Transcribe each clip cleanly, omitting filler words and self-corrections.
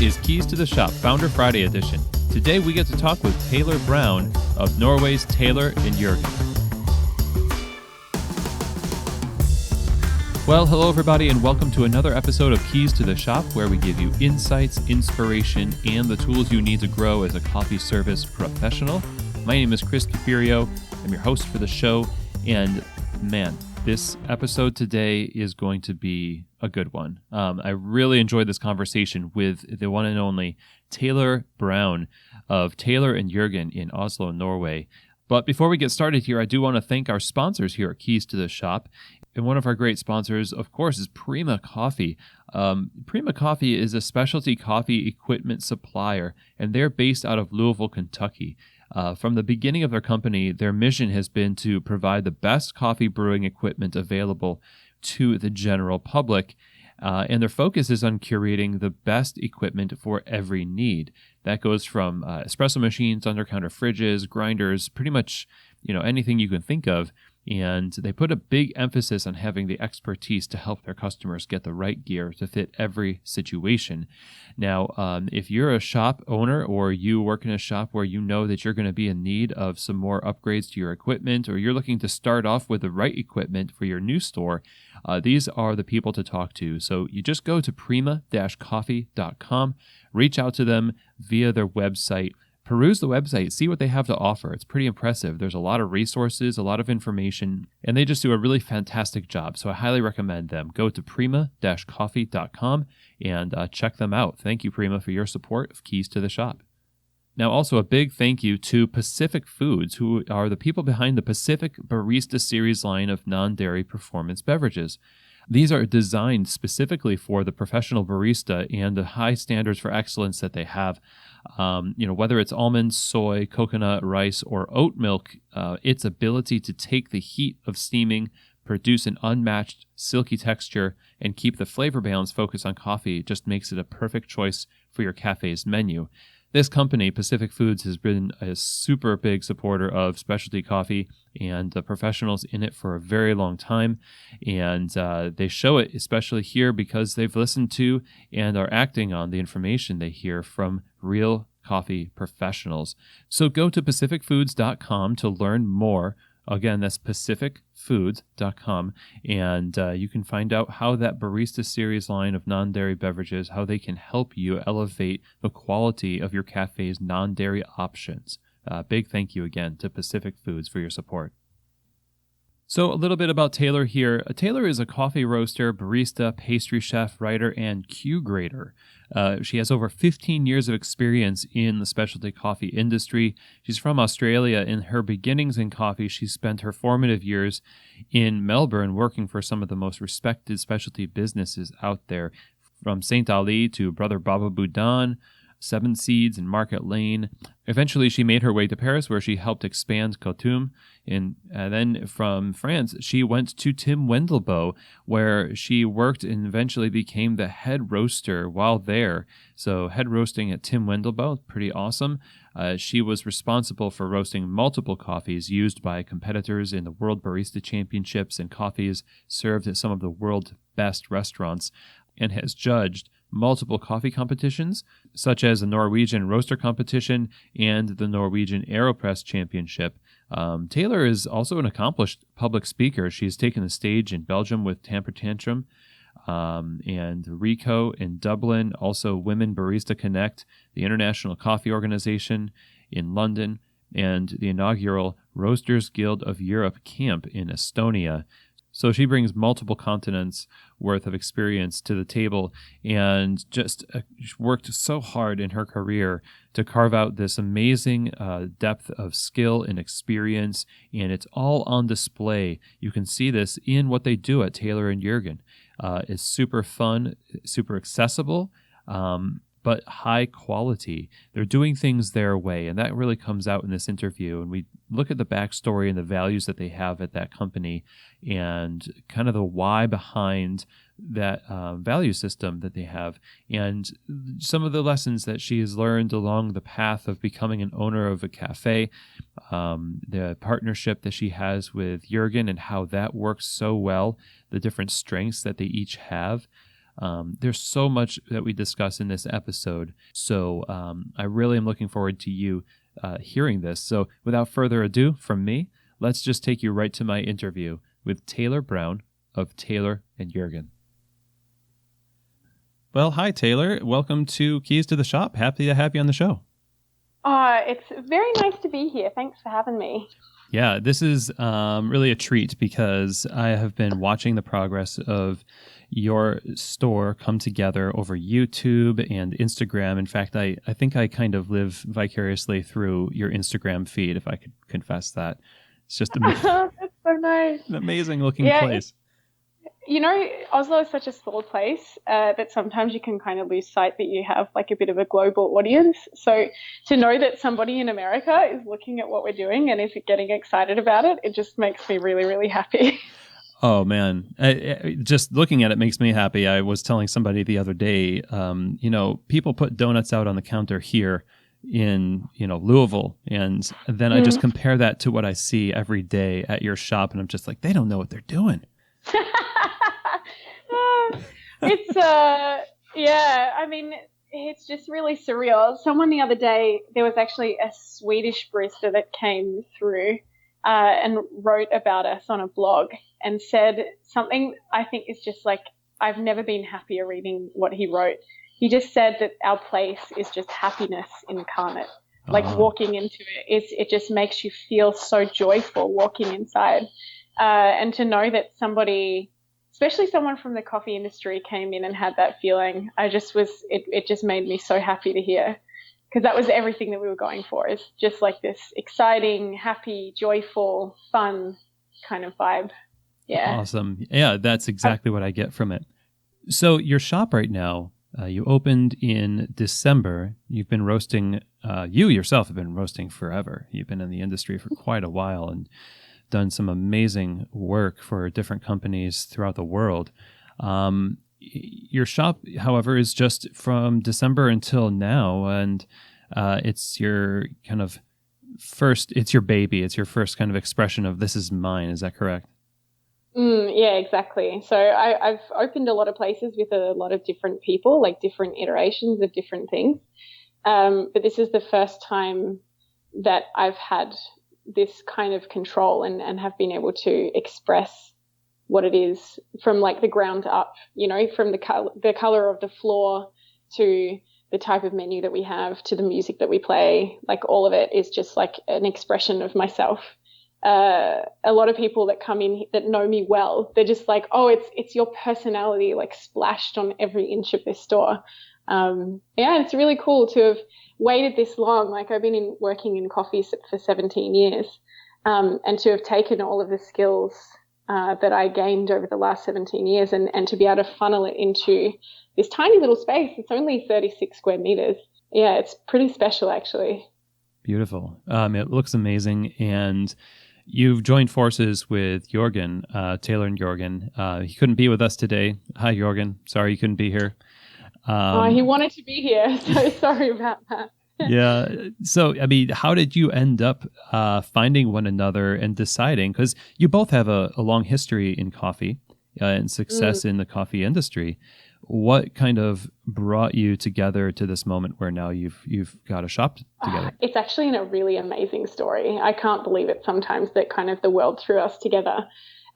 is Keys to the Shop Founder Friday edition. Today we get to talk with Talor Browne of Norway's Talor and Jorgen. Well, hello everybody, and welcome to another episode of Keys to the Shop, where we give you insights, inspiration, and the tools you need to grow as a coffee service professional. My name is Chris Capirio. I'm your host for the show, and man, this episode today is going to be a good one. I really enjoyed this conversation with the one and only Talor Browne of Talor and Jorgen in Oslo, Norway. But before we get started here, I do want to thank our sponsors here at Keys to the Shop. And one of our great sponsors, of course, is Prima Coffee. Prima Coffee is a specialty coffee equipment supplier, and they're based out of Louisville, Kentucky. From the beginning of their company, their mission has been to provide the best coffee brewing equipment available to the general public, and their focus is on curating the best equipment for every need. That goes from espresso machines, under-counter fridges, grinders, pretty much anything you can think of. And they put a big emphasis on having the expertise to help their customers get the right gear to fit every situation. Now, if you're a shop owner or you work in a shop where you know that you're going to be in need of some more upgrades to your equipment, or you're looking to start off with the right equipment for your new store, these are the people to talk to. So you just go to prima-coffee.com, reach out to them via their website, peruse the website, see what they have to offer. It's pretty impressive. There's a lot of resources, a lot of information, and they just do a really fantastic job. So I highly recommend them. Go to prima-coffee.com and check them out. Thank you, Prima, for your support of Keys to the Shop. Now, also a big thank you to Pacific Foods, who are the people behind the Pacific Barista Series line of non-dairy performance beverages. These are designed specifically for the professional barista and the high standards for excellence that they have. Whether it's almonds, soy, coconut, rice, or oat milk, its ability to take the heat of steaming, produce an unmatched silky texture, and keep the flavor balance focused on coffee just makes it a perfect choice for your cafe's menu. This company, Pacific Foods, has been a super big supporter of specialty coffee and the professionals in it for a very long time. And they show it, especially here, because they've listened to and are acting on the information they hear from real coffee professionals. So go to pacificfoods.com to learn more. Again, that's pacificfoods.com, and you can find out how that Barista Series line of non-dairy beverages, how they can help you elevate the quality of your cafe's non-dairy options. Big thank you again to Pacific Foods for your support. So a little bit about Talor here. Talor is a coffee roaster, barista, pastry chef, writer, and Q grader. She has over 15 years of experience in the specialty coffee industry. She's from Australia. In her beginnings in coffee, she spent her formative years in Melbourne working for some of the most respected specialty businesses out there, from St. Ali to Brother Baba Boudin, Seven Seeds, and Market Lane. Eventually, she made her way to Paris, where she helped expand Coutume. And then from France, she went to Tim Wendelboe, where she worked and eventually became the head roaster while there. So head roasting at Tim Wendelboe, pretty awesome. She was responsible for roasting multiple coffees used by competitors in the World Barista Championships and coffees served at some of the world's best restaurants, and has judged multiple coffee competitions, such as the Norwegian Roaster Competition and the Norwegian AeroPress Championship. Talor is also an accomplished public speaker. She's taken the stage in Belgium with Tamper Tantrum and Rico in Dublin, also Women Barista Connect, the International Coffee Organization in London, and the inaugural Roasters Guild of Europe camp in Estonia. So she brings multiple continents worth of experience to the table, and just worked so hard in her career to carve out this amazing depth of skill and experience, and it's all on display. You can see this in what they do at Talor and Jorgen. It's super fun, super accessible, but high quality. They're doing things their way, and that really comes out in this interview. And we look at the backstory and the values that they have at that company, and kind of the why behind that value system that they have, and some of the lessons that she has learned along the path of becoming an owner of a cafe, the partnership that she has with Jorgen and how that works so well, the different strengths that they each have. There's so much that we discuss in this episode. So I really am looking forward to you hearing this. So without further ado from me, let's just take you right to my interview with Talor Browne of Talor and Jorgen. Well, hi, Talor. Welcome to Keys to the Shop. Happy to have you on the show. It's very nice to be here. Thanks for having me. Yeah, this is really a treat because I have been watching the progress of your store come together over YouTube and Instagram. In fact, I think I kind of live vicariously through your Instagram feed, if I could confess that. It's just That's so nice. An amazing looking place. You know, Oslo is such a small place that sometimes you can kind of lose sight that you have like a bit of a global audience. So to know that somebody in America is looking at what we're doing and is getting excited about it, it just makes me really, really happy. Oh, man. Just looking at it makes me happy. I was telling somebody the other day, people put donuts out on the counter here in, Louisville. And then I just compare that to what I see every day at your shop. And I'm just like, they don't know what they're doing. It's just really surreal. Someone the other day, there was actually a Swedish barista that came through and wrote about us on a blog and said something I think is just like, I've never been happier reading what he wrote. He just said that our place is just happiness incarnate. Like walking into it just makes you feel so joyful walking inside. And to know that somebody, especially someone from the coffee industry, came in and had that feeling, it just made me so happy to hear, because that was everything that we were going for, is just like this exciting, happy, joyful, fun kind of vibe. Yeah. Awesome. Yeah, that's exactly what I get from it. So your shop right now, you opened in December. You've been roasting, you yourself have been roasting forever. You've been in the industry for quite a while and done some amazing work for different companies throughout the world. Your shop, however, is just from December until now, and it's your kind of it's your baby. It's your first kind of expression of this is mine. Is that correct? Yeah, exactly. So I've opened a lot of places with a lot of different people, like different iterations of different things. But this is the first time that I've had this kind of control and have been able to express what it is from like the ground up, from the color of the floor to the type of menu that we have to the music that we play. Like all of it is just like an expression of myself. A lot of people that come in that know me well, they're just like, oh, it's your personality like splashed on every inch of this store. It's really cool to have waited this long. Like I've been working in coffee for 17 years, and to have taken all of the skills that I gained over the last 17 years and to be able to funnel it into this tiny little space. It's only 36 square meters. Yeah, it's pretty special actually. Beautiful. It looks amazing. And you've joined forces with Jorgen, Talor and Jorgen. He couldn't be with us today. Hi, Jorgen. Sorry you couldn't be here. He wanted to be here, so sorry about that. Yeah. So, I mean, how did you end up finding one another and deciding? Because you both have a long history in coffee and success in the coffee industry. What kind of brought you together to this moment where now you've got a shop together? It's actually a really amazing story. I can't believe it sometimes that kind of the world threw us together.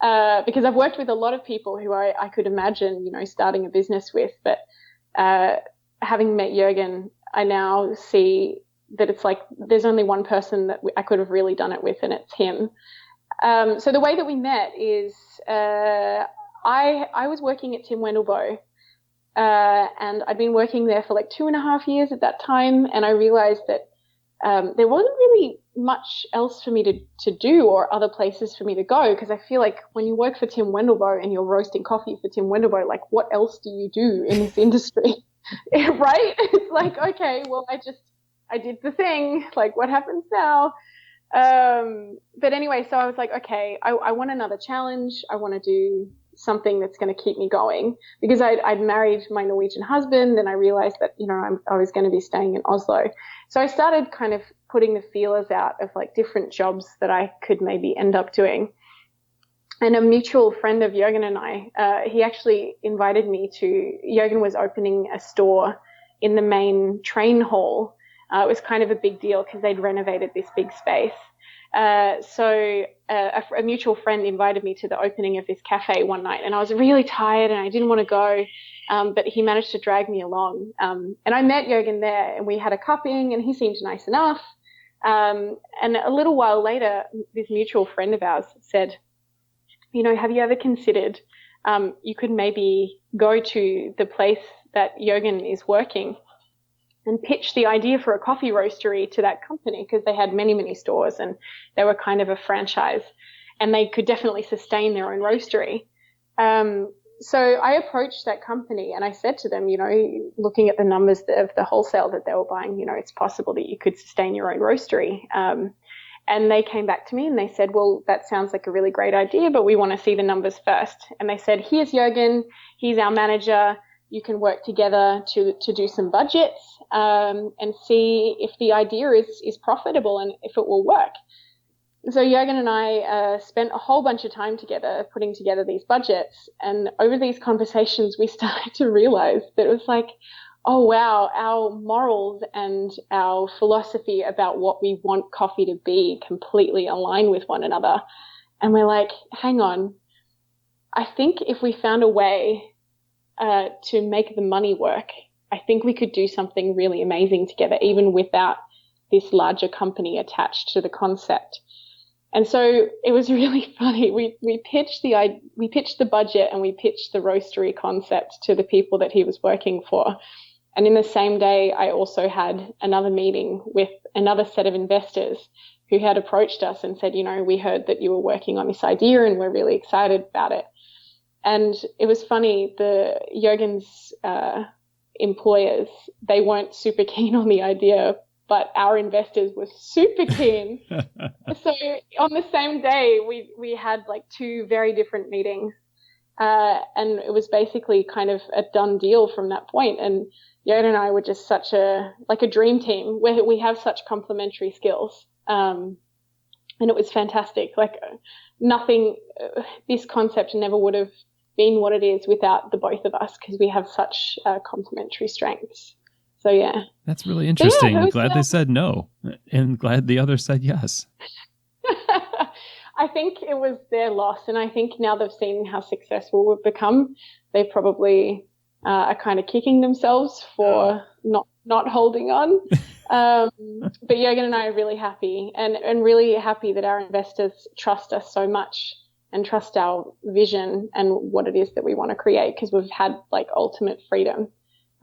Because I've worked with a lot of people who I could imagine, starting a business with, but having met Jorgen, I now see that it's like there's only one person that I could have really done it with, and it's him. So the way that we met is I was working at Tim Wendelboe, and I'd been working there for like 2.5 years at that time, and I realized that there wasn't really much else for me to do or other places for me to go, because I feel like when you work for Tim Wendelboe and you're roasting coffee for Tim Wendelboe, like what else do you do in this industry? Right? It's like, okay, well, I did the thing, like what happens now? But anyway, so I was like, okay, I want another challenge. I want to do something that's going to keep me going, because I'd married my Norwegian husband, and I realized that, I was going to be staying in Oslo. So I started kind of putting the feelers out of like different jobs that I could maybe end up doing. And a mutual friend of Jorgen and I, he actually invited me Jorgen was opening a store in the main train hall. It was kind of a big deal because they'd renovated this big space. So a mutual friend invited me to the opening of this cafe one night, and I was really tired and I didn't want to go, but he managed to drag me along. And I met Jorgen there, and we had a cupping, and he seemed nice enough. And a little while later, this mutual friend of ours said, have you ever considered you could maybe go to the place that Jorgen is working and pitch the idea for a coffee roastery to that company, because they had many, many stores and they were kind of a franchise and they could definitely sustain their own roastery. So I approached that company and I said to them, looking at the numbers of the wholesale that they were buying, it's possible that you could sustain your own roastery. And they came back to me and they said, well, that sounds like a really great idea, but we want to see the numbers first. And they said, here's Jorgen, he's our manager. You can work together to do some budgets and see if the idea is profitable and if it will work. So Jorgen and I spent a whole bunch of time together putting together these budgets. And over these conversations, we started to realize that it was like, oh, wow, our morals and our philosophy about what we want coffee to be completely align with one another. And we're like, hang on, I think if we found a way to make the money work, I think we could do something really amazing together, even without this larger company attached to the concept. And so it was really funny. We pitched the budget and we pitched the roastery concept to the people that he was working for. And in the same day, I also had another meeting with another set of investors who had approached us and said, we heard that you were working on this idea and we're really excited about it. And it was funny, Jorgen's employers, they weren't super keen on the idea, but our investors were super keen. So on the same day, we had like two very different meetings. And it was basically kind of a done deal from that point. And Jorgen and I were just such a dream team where we have such complementary skills. And it was fantastic. Like nothing, this concept never would have been what it is without the both of us, because we have such complementary strengths. So yeah. That's really interesting. So, yeah, glad they said no and glad the other said yes. I think it was their loss. And I think now they've seen how successful we've become, they probably are kind of kicking themselves for not holding on. But Jorgen and I are really happy and really happy that our investors trust us so much and trust our vision and what it is that we want to create, because we've had like ultimate freedom.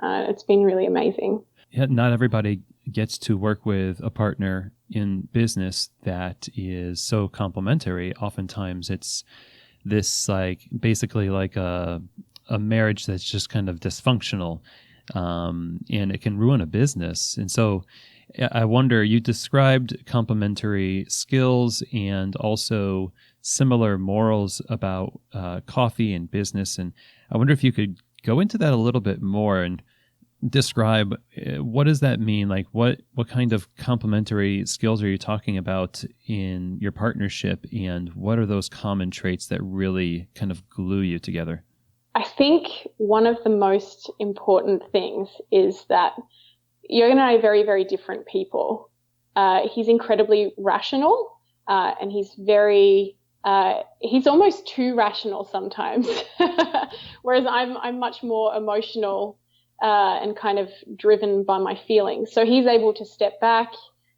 It's been really amazing. Yeah, not everybody gets to work with a partner in business that is so complementary. Oftentimes it's this basically like a marriage that's just kind of dysfunctional, and it can ruin a business. And so I wonder, you described complementary skills and also similar morals about coffee and business. And I wonder if you could go into that a little bit more and describe what does that mean? Like what kind of complementary skills are you talking about in your partnership, and what are those common traits that really kind of glue you together? I think one of the most important things is that Jorgen and I are very, very different people. He's incredibly rational, and he's almost too rational sometimes, whereas I'm much more emotional and kind of driven by my feelings. So he's able to step back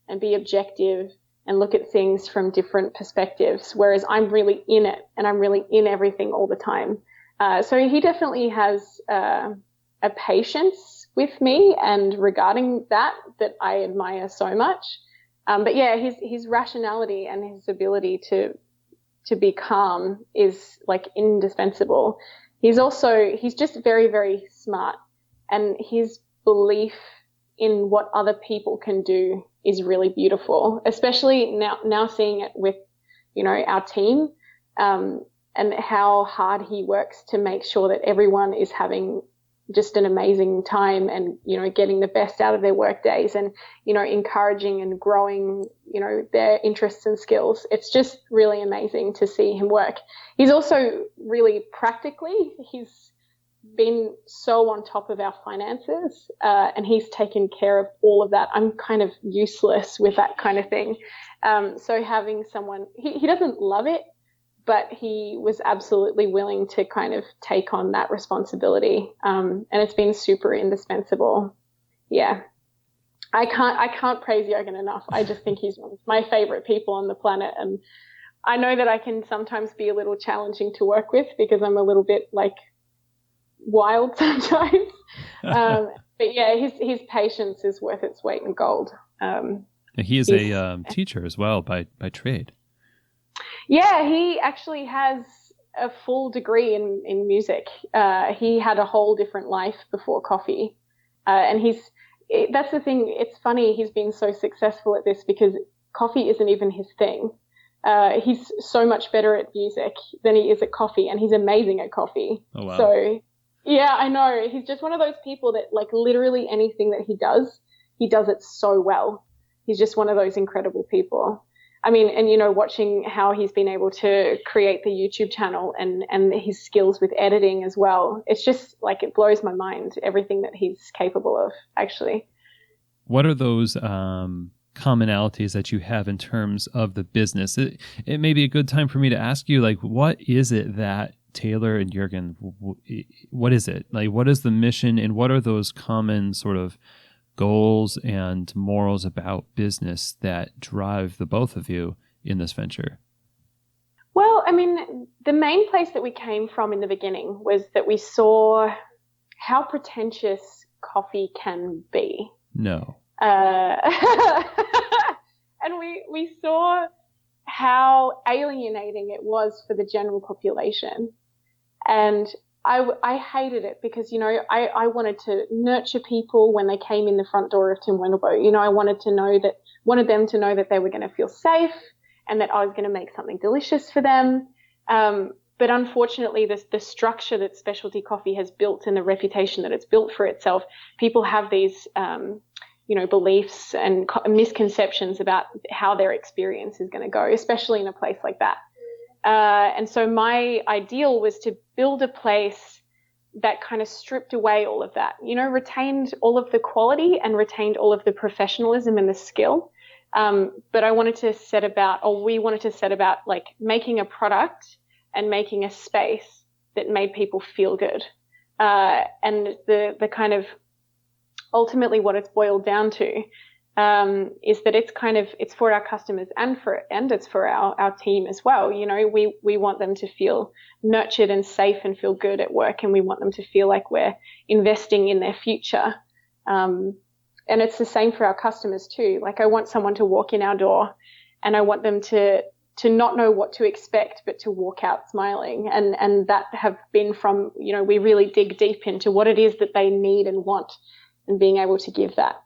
and be objective and look at things from different perspectives, whereas I'm really in it and I'm really in everything all the time. So he definitely has a patience with me and regarding that I admire so much. But yeah, his rationality and his ability to be calm is like indispensable. He's just very, very smart, and his belief in what other people can do is really beautiful, especially now seeing it with, our team, and how hard he works to make sure that everyone is having just an amazing time, and, you know, getting the best out of their work days, and, you know, encouraging and growing, you know, their interests and skills. It's just really amazing to see him work. He's also really practically, he's been so on top of our finances, and he's taken care of all of that. I'm kind of useless with that kind of thing. So having someone, he doesn't love it, but he was absolutely willing to kind of take on that responsibility. And it's been super indispensable. Yeah. I can't praise Jorgen enough. I just think he's one of my favorite people on the planet. And I know that I can sometimes be a little challenging to work with because I'm a little bit like wild sometimes. But yeah, his patience is worth its weight in gold. He is a teacher as well by trade. Yeah, he actually has a full degree in music. He had a whole different life before coffee. And that's the thing. It's funny. He's been so successful at this because coffee isn't even his thing. He's so much better at music than he is at coffee, and he's amazing at coffee. Oh, wow. So yeah, I know. He's just one of those people that, like, literally anything that he does it so well. He's just one of those incredible people. I mean, and, you know, watching how he's been able to create the YouTube channel and his skills with editing as well. It's just like, it blows my mind, everything that he's capable of, actually. What are those commonalities that you have in terms of the business? It may be a good time for me to ask you, like, what is it that Talor and Jorgen, what is it? Like, what is the mission, and what are those common sort of goals and morals about business that drive the both of you in this venture? Well, I mean, the main place that we came from in the beginning was that we saw how pretentious coffee can be. No. And we saw how alienating it was for the general population. And I hated it because, you know, I wanted to nurture people when they came in the front door of Tim Wendelbo. You know, I wanted them to know that they were going to feel safe and that I was going to make something delicious for them. But unfortunately, the structure that specialty coffee has built and the reputation that it's built for itself, people have these, you know, beliefs and misconceptions about how their experience is going to go, especially in a place like that. And so my ideal was to build a place that kind of stripped away all of that, you know, retained all of the quality and retained all of the professionalism and the skill. But we wanted to set about like making a product and making a space that made people feel good. And the kind of ultimately what it's boiled down to is that it's for our customers and it's for our team as well. You know, we want them to feel nurtured and safe and feel good at work, and we want them to feel like we're investing in their future. And it's the same for our customers too. Like, I want someone to walk in our door and I want them to not know what to expect, but to walk out smiling. And that have been from, you know, we really dig deep into what it is that they need and want, and being able to give that.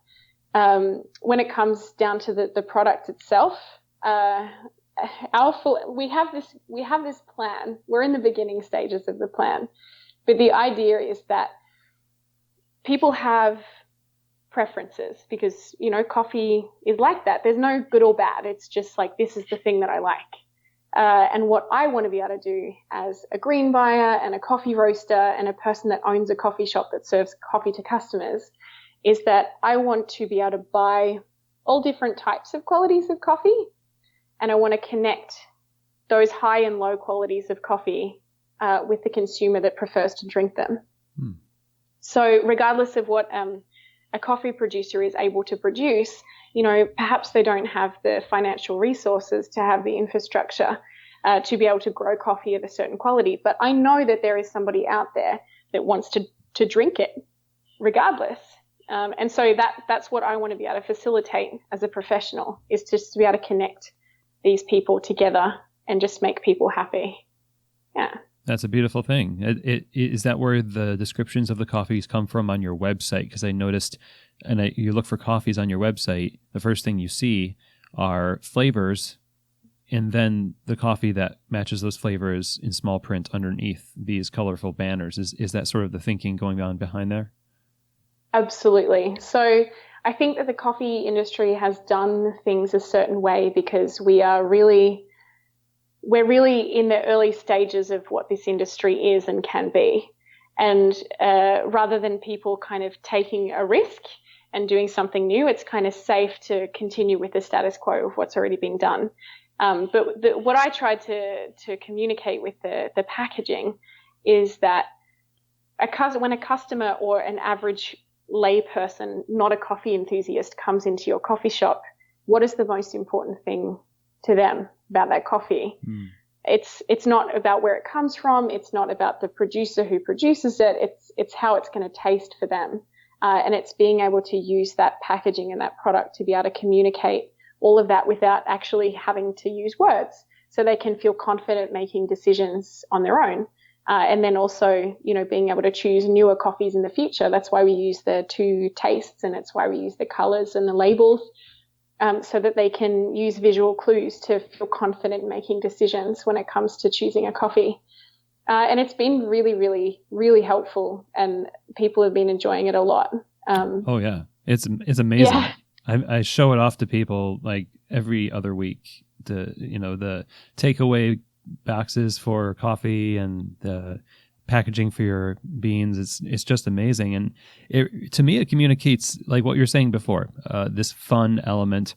When it comes down to the product itself, we have this plan. We're in the beginning stages of the plan, but the idea is that people have preferences because, you know, coffee is like that. There's no good or bad. It's just like, this is the thing that I like. And what I want to be able to do as a green buyer and a coffee roaster and a person that owns a coffee shop that serves coffee to customers is that I want to be able to buy all different types of qualities of coffee, and I want to connect those high and low qualities of coffee with the consumer that prefers to drink them. So regardless of what a coffee producer is able to produce, you know, perhaps they don't have the financial resources to have the infrastructure to be able to grow coffee of a certain quality. But I know that there is somebody out there that wants to drink it regardless. And so that's what I want to be able to facilitate as a professional, is just to be able to connect these people together and just make people happy. Yeah. That's a beautiful thing. Is that where the descriptions of the coffees come from on your website? Because I noticed, you look for coffees on your website, the first thing you see are flavors and then the coffee that matches those flavors in small print underneath these colorful banners. Is that sort of the thinking going on behind there? Absolutely. So I think that the coffee industry has done things a certain way because we're really in the early stages of what this industry is and can be. And rather than people kind of taking a risk and doing something new, it's kind of safe to continue with the status quo of what's already been done. But what I tried to communicate with the packaging is that when a customer or an average layperson, not a coffee enthusiast, comes into your coffee shop, what is the most important thing to them about that coffee? It's not about where it comes from. It's not about the producer who produces it. It's how it's going to taste for them. And it's being able to use that packaging and that product to be able to communicate all of that without actually having to use words, so they can feel confident making decisions on their own. And then also, being able to choose newer coffees in the future. That's why we use the 2 tastes, and it's why we use the colors and the labels, so that they can use visual clues to feel confident making decisions when it comes to choosing a coffee. And it's been really, really, really helpful, and people have been enjoying it a lot. Oh yeah, it's amazing. Yeah. I show it off to people like every other week. The takeaway boxes for coffee and the packaging for your beans. It's just amazing, and to me it communicates like what you're saying before. This fun element.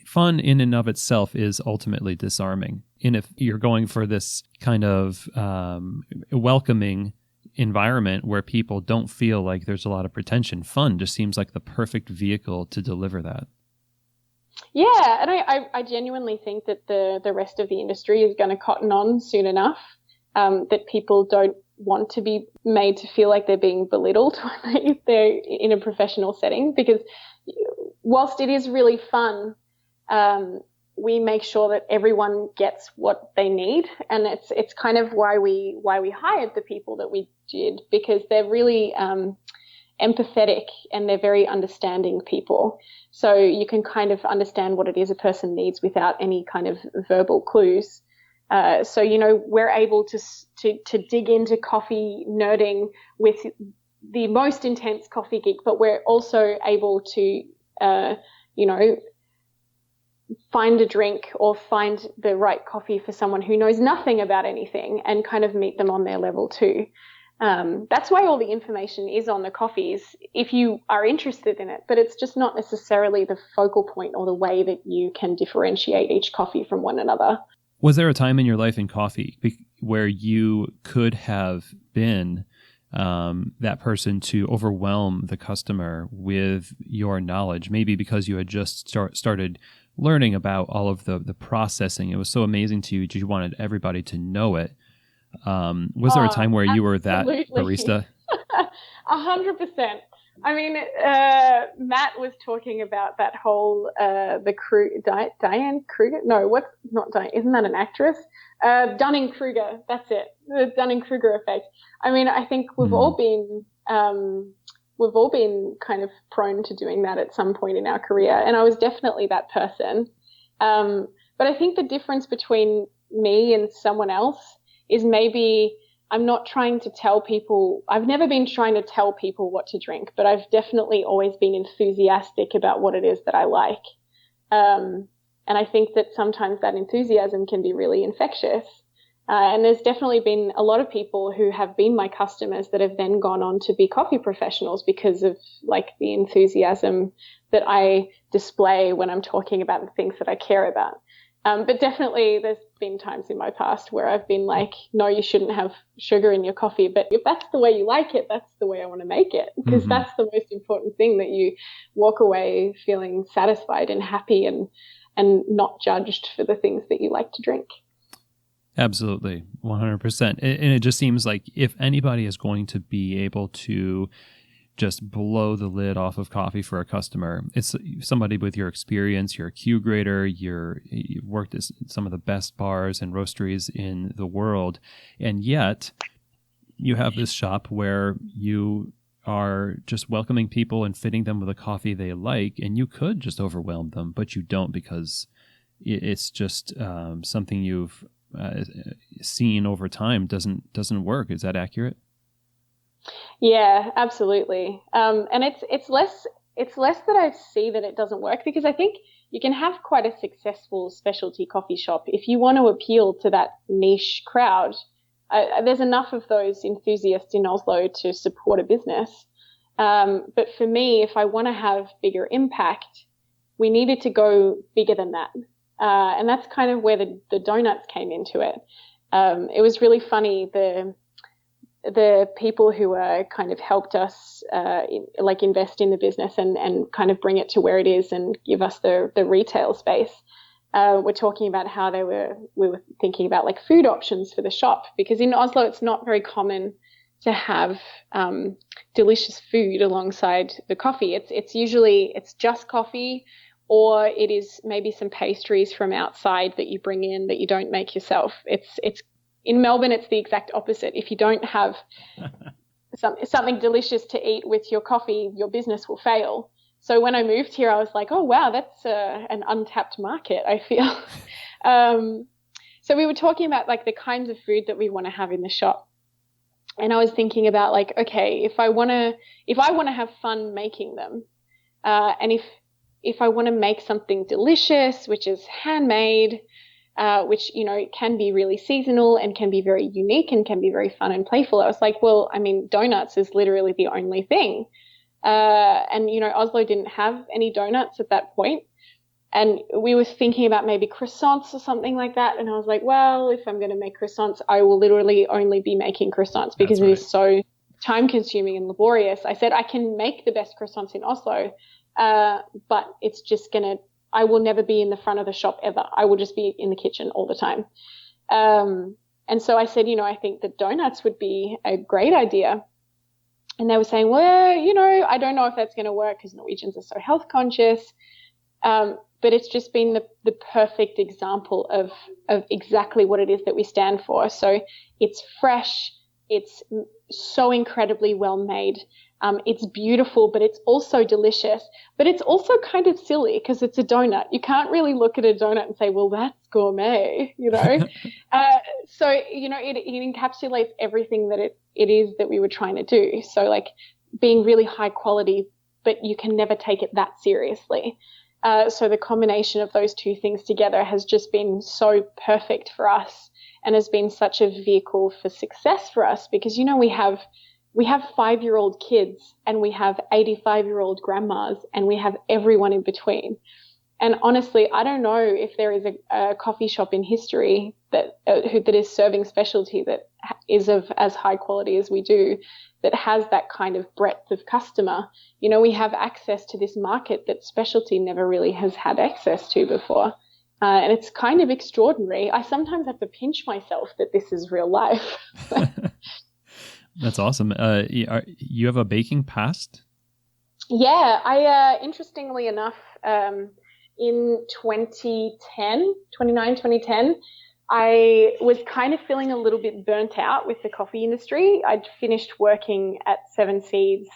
Fun in and of itself is ultimately disarming. And if you're going for this kind of welcoming environment where people don't feel like there's a lot of pretension, fun just seems like the perfect vehicle to deliver that. Yeah, and I genuinely think that the rest of the industry is going to cotton on soon enough, that people don't want to be made to feel like they're being belittled when they're in a professional setting, because whilst it is really fun, we make sure that everyone gets what they need, and it's kind of why we hired the people that we did, because they're really empathetic and they're very understanding people. So you can kind of understand what it is a person needs without any kind of verbal clues. So we're able to dig into coffee nerding with the most intense coffee geek, but we're also able to find a drink or find the right coffee for someone who knows nothing about anything and kind of meet them on their level too. That's why all the information is on the coffees if you are interested in it, but it's just not necessarily the focal point or the way that you can differentiate each coffee from one another. Was there a time in your life in coffee where you could have been that person to overwhelm the customer with your knowledge, maybe because you had just started learning about all of the processing? It was so amazing to you, you wanted everybody to know it. Was there a time where you were that barista? 100%. I mean, Matt was talking about that whole Diane Kruger. No, what's not Diane? Isn't that an actress? Dunning-Kruger. That's it. The Dunning-Kruger effect. I mean, I think we've all been kind of prone to doing that at some point in our career, and I was definitely that person. But I think the difference between me and someone else is maybe I'm not trying to tell people, I've never been trying to tell people what to drink, but I've definitely always been enthusiastic about what it is that I like. And I think that sometimes that enthusiasm can be really infectious. And there's definitely been a lot of people who have been my customers that have then gone on to be coffee professionals because of like the enthusiasm that I display when I'm talking about the things that I care about. But definitely there's been times in my past where I've been like, no, you shouldn't have sugar in your coffee. But if that's the way you like it, that's the way I want to make it. Because that's the most important thing, that you walk away feeling satisfied and happy and not judged for the things that you like to drink. Absolutely, 100%. And it just seems like if anybody is going to be able to just blow the lid off of coffee for a customer, it's somebody with your experience. You're a Q grader, you've worked at some of the best bars and roasteries in the world, and yet you have this shop where you are just welcoming people and fitting them with a coffee they like, and you could just overwhelm them, but you don't, because it's just something you've seen over time doesn't work. Is that accurate? Yeah, absolutely. And it's less that I see that it doesn't work, because I think you can have quite a successful specialty coffee shop if you want to appeal to that niche crowd. There's enough of those enthusiasts in Oslo to support a business. But for me, if I want to have bigger impact, we needed to go bigger than that. And that's kind of where the donuts came into it. It was really funny. The people who kind of helped us invest in the business and kind of bring it to where it is and give us the retail space, were talking about how we were thinking about like food options for the shop, because in Oslo it's not very common to have delicious food alongside the coffee. It's usually just coffee, or it is maybe some pastries from outside that you bring in that you don't make yourself. It's in Melbourne, it's the exact opposite. If you don't have something delicious to eat with your coffee, your business will fail. So when I moved here, I was like, oh, wow, that's an untapped market, I feel. So we were talking about like the kinds of food that we want to have in the shop. And I was thinking about like, okay, if I want to have fun making them, and if I want to make something delicious, which is handmade, which, can be really seasonal and can be very unique and can be very fun and playful. I was like, well, I mean, donuts is literally the only thing. And Oslo didn't have any donuts at that point. And we were thinking about maybe croissants or something like that. And I was like, well, if I'm going to make croissants, I will literally only be making croissants, because it is so time consuming and laborious. I said, I can make the best croissants in Oslo, but it's just I will never be in the front of the shop ever. I will just be in the kitchen all the time. And so I said, I think that donuts would be a great idea. And they were saying, well, I don't know if that's going to work because Norwegians are so health conscious. But it's just been the perfect example of exactly what it is that we stand for. So it's fresh. It's so incredibly well made. It's beautiful, but it's also delicious. But it's also kind of silly because it's a donut. You can't really look at a donut and say, well, that's gourmet, So, it encapsulates everything that it is that we were trying to do. So like being really high quality, but you can never take it that seriously. So the combination of those two things together has just been so perfect for us and has been such a vehicle for success for us, because, we have 5-year-old kids and we have 85-year-old grandmas and we have everyone in between. And honestly, I don't know if there is a coffee shop in history that is serving specialty that is of as high quality as we do, that has that kind of breadth of customer. We have access to this market that specialty never really has had access to before. And it's kind of extraordinary. I sometimes have to pinch myself that this is real life. That's awesome. You have a baking past? Yeah, I interestingly enough, in 2010, I was kind of feeling a little bit burnt out with the coffee industry. I'd finished working at Seven Seeds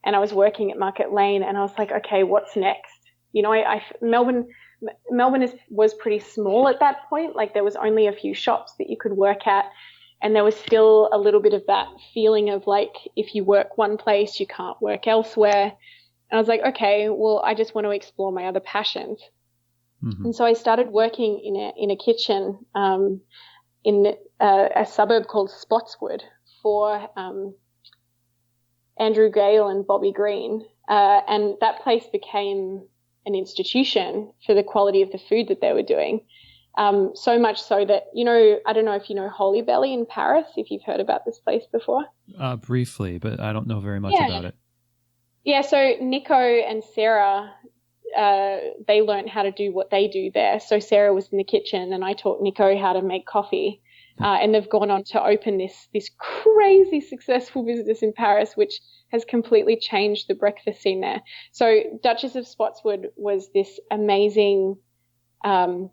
and I was working at Market Lane, and I was like, okay, what's next? Melbourne was pretty small at that point. Like there was only a few shops that you could work at. And there was still a little bit of that feeling of like, if you work one place, you can't work elsewhere. And I was like, okay, well, I just want to explore my other passions. Mm-hmm. And so I started working in a kitchen in a suburb called Spotswood for Andrew Gale and Bobby Green. And that place became an institution for the quality of the food that they were doing. So much so that, I don't know if you know Holy Belly in Paris, if you've heard about this place before. Briefly, but I don't know very much about it. Yeah, so Nico and Sarah, they learned how to do what they do there. So Sarah was in the kitchen and I taught Nico how to make coffee. And they've gone on to open this crazy successful business in Paris, which has completely changed the breakfast scene there. So Duchess of Spotswood was this amazing, I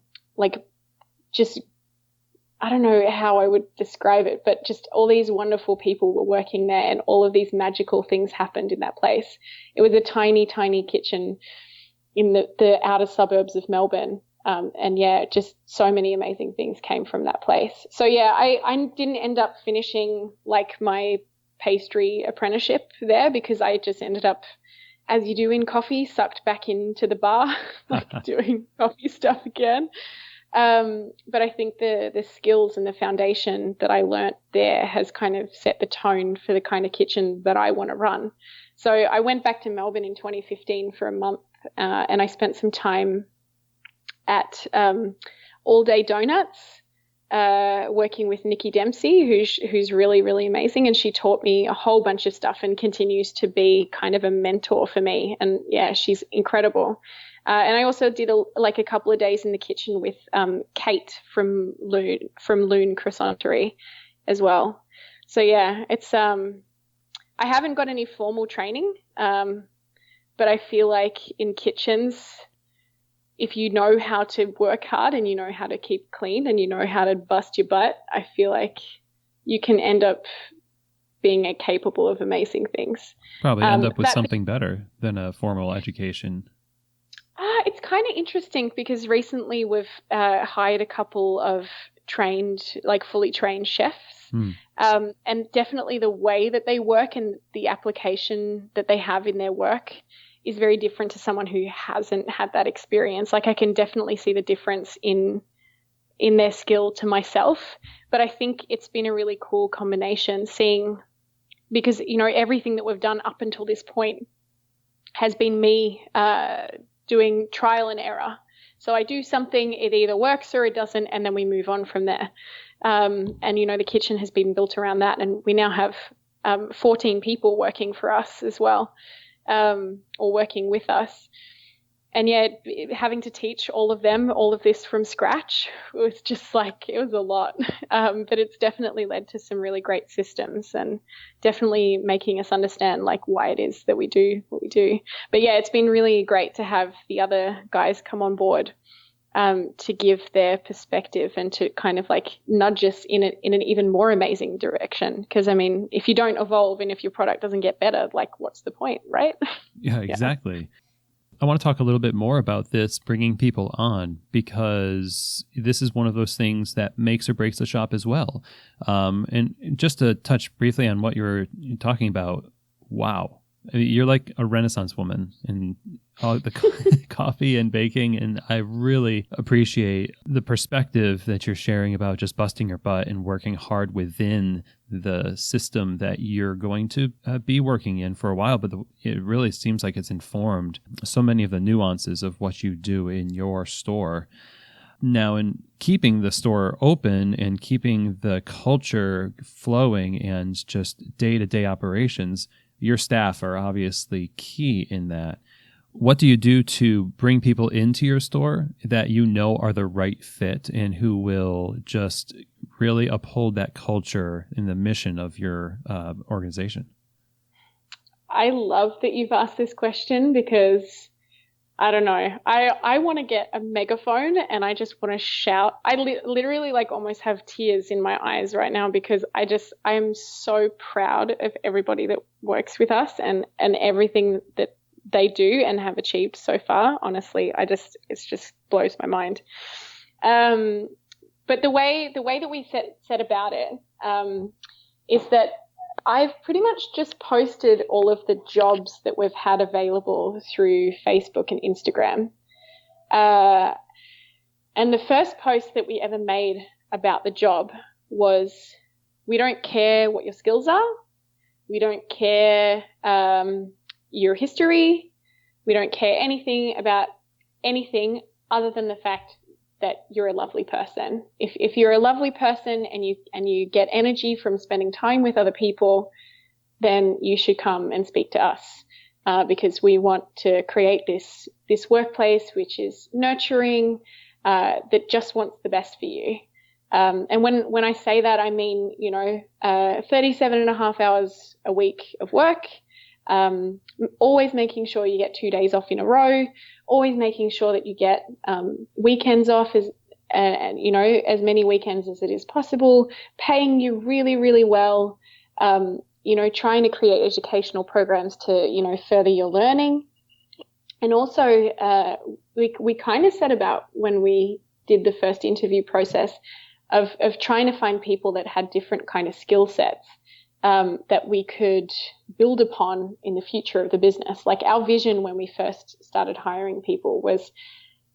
don't know how I would describe it, but just all these wonderful people were working there and all of these magical things happened in that place. It was a tiny, tiny kitchen in the outer suburbs of Melbourne. And yeah, just so many amazing things came from that place. So yeah, I didn't end up finishing like my pastry apprenticeship there because I just ended up, as you do in coffee, sucked back into the bar, like doing coffee stuff again. But I think the skills and the foundation that I learnt there has kind of set the tone for the kind of kitchen that I want to run. So I went back to Melbourne in 2015 for a month, and I spent some time at All Day Donuts, working with Nikki Dempsey, who's really, really amazing. And she taught me a whole bunch of stuff and continues to be kind of a mentor for me. And yeah, she's incredible. And I also did a couple of days in the kitchen with Kate from Loon Croissanterie as well. So yeah, it's I haven't got any formal training, but I feel like in kitchens, if you know how to work hard and you know how to keep clean and you know how to bust your butt, I feel like you can end up being capable of amazing things. Probably end up with something better than a formal education. It's kind of interesting because recently we've hired a couple of fully trained chefs. And definitely the way that they work and the application that they have in their work is very different to someone who hasn't had that experience. Like I can definitely see the difference in their skill to myself, but I think it's been a really cool combination because, everything that we've done up until this point has been me doing trial and error. So I do something, it either works or it doesn't, and then we move on from there. And, the kitchen has been built around that, and we now have 14 people working for us as well. Or working with us. And yet having to teach all of them all of this from scratch was just it was a lot. But it's definitely led to some really great systems and definitely making us understand why it is that we do what we do. But yeah, it's been really great to have the other guys come on board to give their perspective and to kind of nudge us in an even more amazing direction. Because if you don't evolve and if your product doesn't get better, what's the point, right? Yeah, exactly. Yeah. I want to talk a little bit more about this, bringing people on, because this is one of those things that makes or breaks the shop as well. And just to touch briefly on what you're talking about, wow. You're like a Renaissance woman in all the coffee and baking, and I really appreciate the perspective that you're sharing about just busting your butt and working hard within the system that you're going to be working in for a while, but it really seems like it's informed so many of the nuances of what you do in your store. Now, in keeping the store open and keeping the culture flowing and just day-to-day operations, your staff are obviously key in that. What do you do to bring people into your store that you know are the right fit and who will just really uphold that culture and the mission of your organization? I love that you've asked this question because, I don't know, I want to get a megaphone and I just want to shout. I literally almost have tears in my eyes right now because I am so proud of everybody that works with us and everything that they do and have achieved so far. Honestly, it just blows my mind. But the way that we set about it is that I've pretty much just posted all of the jobs that we've had available through Facebook and Instagram. And the first post that we ever made about the job was, we don't care what your skills are. We don't care your history. We don't care anything about anything other than the fact that you're a lovely person. If you're a lovely person and you get energy from spending time with other people, then you should come and speak to us because we want to create this workplace which is nurturing, that just wants the best for you. And when I say that, I mean 37 and a half hours a week of work. Always making sure you get 2 days off in a row, always making sure that you get weekends off as many weekends as it is possible, paying you really, really well, trying to create educational programs to, further your learning. And also we kind of set about when we did the first interview process of trying to find people that had different kind of skill sets that we could build upon in the future of the business. Like our vision when we first started hiring people was,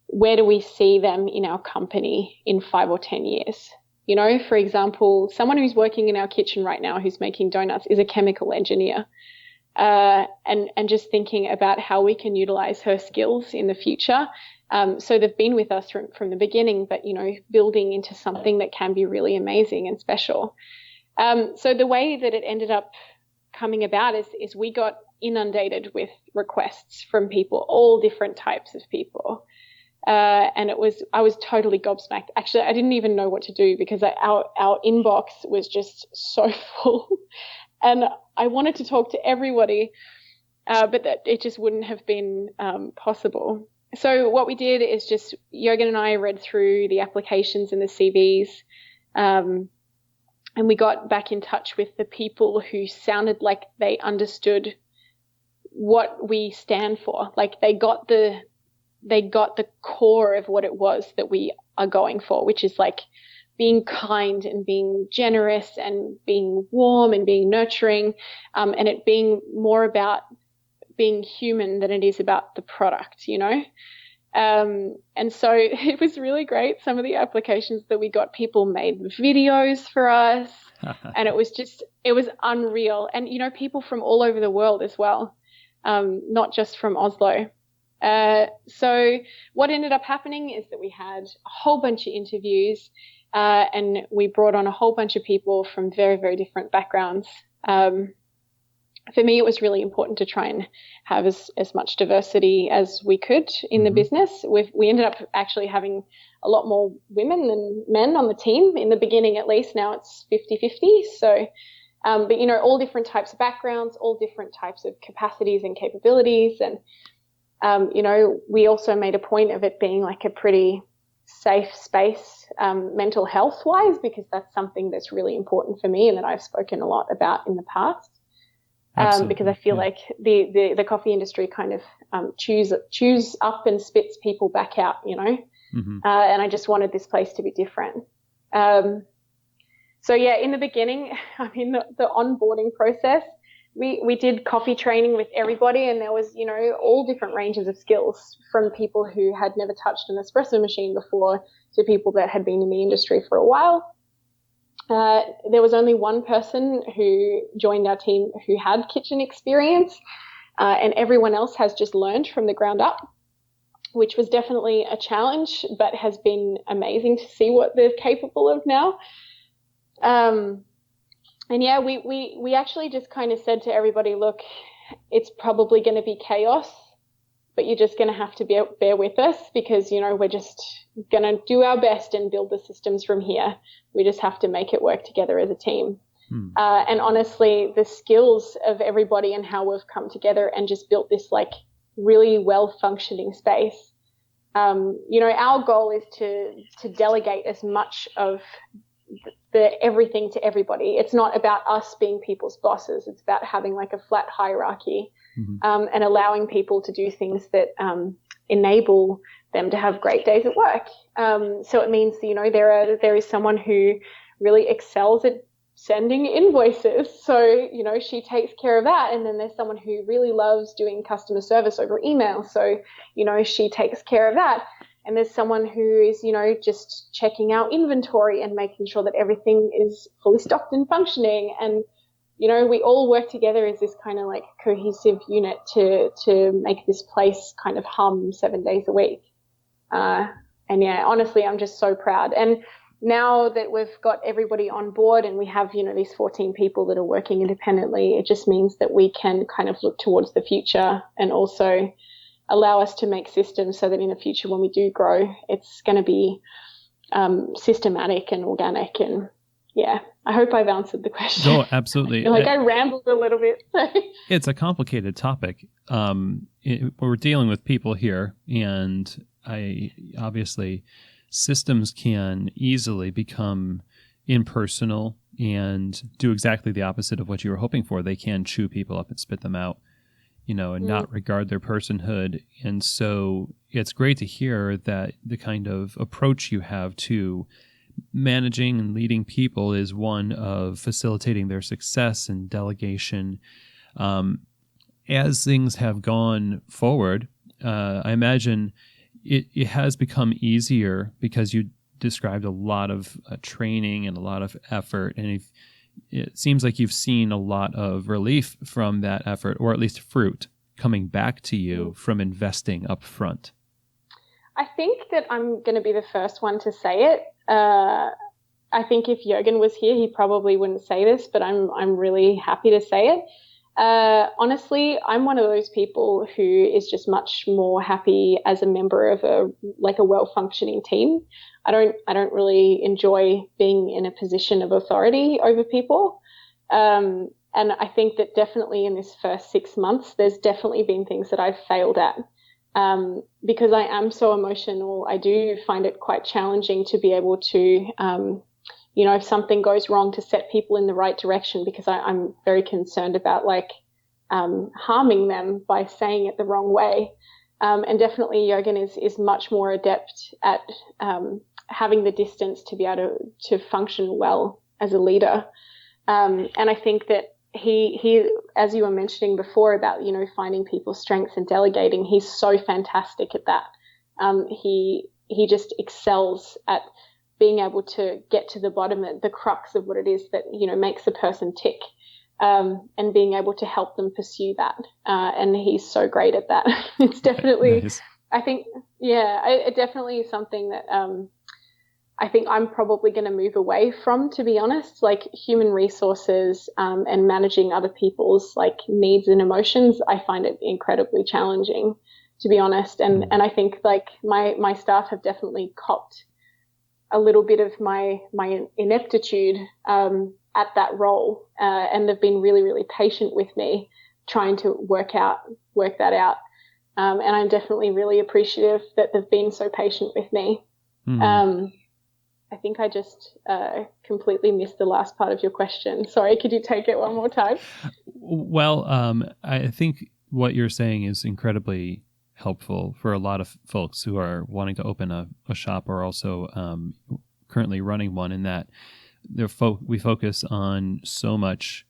where do we see them in our company in 5 or 10 years? You know, for example, someone who's working in our kitchen right now who's making donuts is a chemical engineer. And just thinking about how we can utilize her skills in the future. So they've been with us from the beginning, but, you know, building into something that can be really amazing and special. So the way that it ended up coming about is we got inundated with requests from people, all different types of people. And I was totally gobsmacked. Actually, I didn't even know what to do because our inbox was just so full. And I wanted to talk to everybody, but that it just wouldn't have been possible. So what we did is just Jorgen and I read through the applications and the CVs, and we got back in touch with the people who sounded like they understood what we stand for. Like they got the core of what it was that we are going for, which is like being kind and being generous and being warm and being nurturing, and it being more about being human than it is about the product, you know? And so it was really great. Some of the applications that we got, people made videos for us and it was unreal. And, you know, people from all over the world as well, not just from Oslo. So what ended up happening is that we had a whole bunch of interviews, and we brought on a whole bunch of people from very, very different backgrounds. For me, it was really important to try and have as much diversity as we could in the business. We ended up actually having a lot more women than men on the team in the beginning, at least. Now it's 50-50. So, but, you know, all different types of backgrounds, all different types of capacities and capabilities. And, you know, we also made a point of it being like a pretty safe space, mental health wise, because that's something that's really important for me and that I've spoken a lot about in the past. Because I feel like the coffee industry kind of chews up and spits people back out, you know. And I just wanted this place to be different. So yeah, in the beginning, I mean, the onboarding process, we did coffee training with everybody, and there was, you know, all different ranges of skills, from people who had never touched an espresso machine before to people that had been in the industry for a while. There was only one person who joined our team who had kitchen experience, and everyone else has just learned from the ground up, which was definitely a challenge, but has been amazing to see what they're capable of now. And yeah, we actually just kind of said to everybody, look, it's probably going to be chaos, but you're just going to have to bear with us, because, you know, we're just going to do our best and build the systems from here. We just have to make it work together as a team. And honestly, the skills of everybody and how we've come together and just built this like really well-functioning space. You know, our goal is to delegate as much of the everything to everybody. It's not about us being people's bosses. It's about having like a flat hierarchy, and allowing people to do things that enable them to have great days at work. So it means, you know, there is someone who really excels at sending invoices. So, you know, she takes care of that. And then there's someone who really loves doing customer service over email. So, you know, she takes care of that. And there's someone who is, you know, just checking our inventory and making sure that everything is fully stocked and functioning. And, you know, we all work together as this kind of like cohesive unit to make this place kind of hum 7 days a week. And yeah, honestly, I'm just so proud. And now that we've got everybody on board and we have, you know, these 14 people that are working independently, it just means that we can kind of look towards the future and also allow us to make systems so that in the future when we do grow, it's going to be systematic and organic. And yeah, I hope I've answered the question. No, absolutely. I rambled a little bit. It's a complicated topic. We're dealing with people here, and obviously systems can easily become impersonal and do exactly the opposite of what you were hoping for. They can chew people up and spit them out, you know, and not regard their personhood. And so it's great to hear that the kind of approach you have to managing and leading people is one of facilitating their success and delegation. As things have gone forward, I imagine it has become easier because you described a lot of training and a lot of effort, and it seems like you've seen a lot of relief from that effort, or at least fruit coming back to you from investing up front. I think that I'm going to be the first one to say it. I think if Jorgen was here, he probably wouldn't say this, but I'm really happy to say it. Honestly, I'm one of those people who is just much more happy as a member of a well-functioning team. I don't really enjoy being in a position of authority over people. And I think that definitely in this first 6 months, there's definitely been things that I've failed at. Because I am so emotional, I do find it quite challenging to be able to, if something goes wrong, to set people in the right direction, because I'm very concerned about harming them by saying it the wrong way. And definitely Jorgen is much more adept at having the distance to be able to function well as a leader. And I think that he, as you were mentioning before about, finding people's strengths and delegating, he's so fantastic at that. He just excels at being able to get to the bottom of the crux of what it is that, makes a person tick, and being able to help them pursue that. And he's so great at that. It's definitely, nice. I think, it definitely is something that, I think I'm probably going to move away from, to be honest. Like human resources and managing other people's needs and emotions, I find it incredibly challenging, to be honest. And I think my staff have definitely copped a little bit of my ineptitude at that role, and they've been really, really patient with me, trying to work that out. And I'm definitely really appreciative that they've been so patient with me. I think I just completely missed the last part of your question. Sorry, could you take it one more time? Well, I think what you're saying is incredibly helpful for a lot of folks who are wanting to open a shop, or also currently running one, in that we focus on so much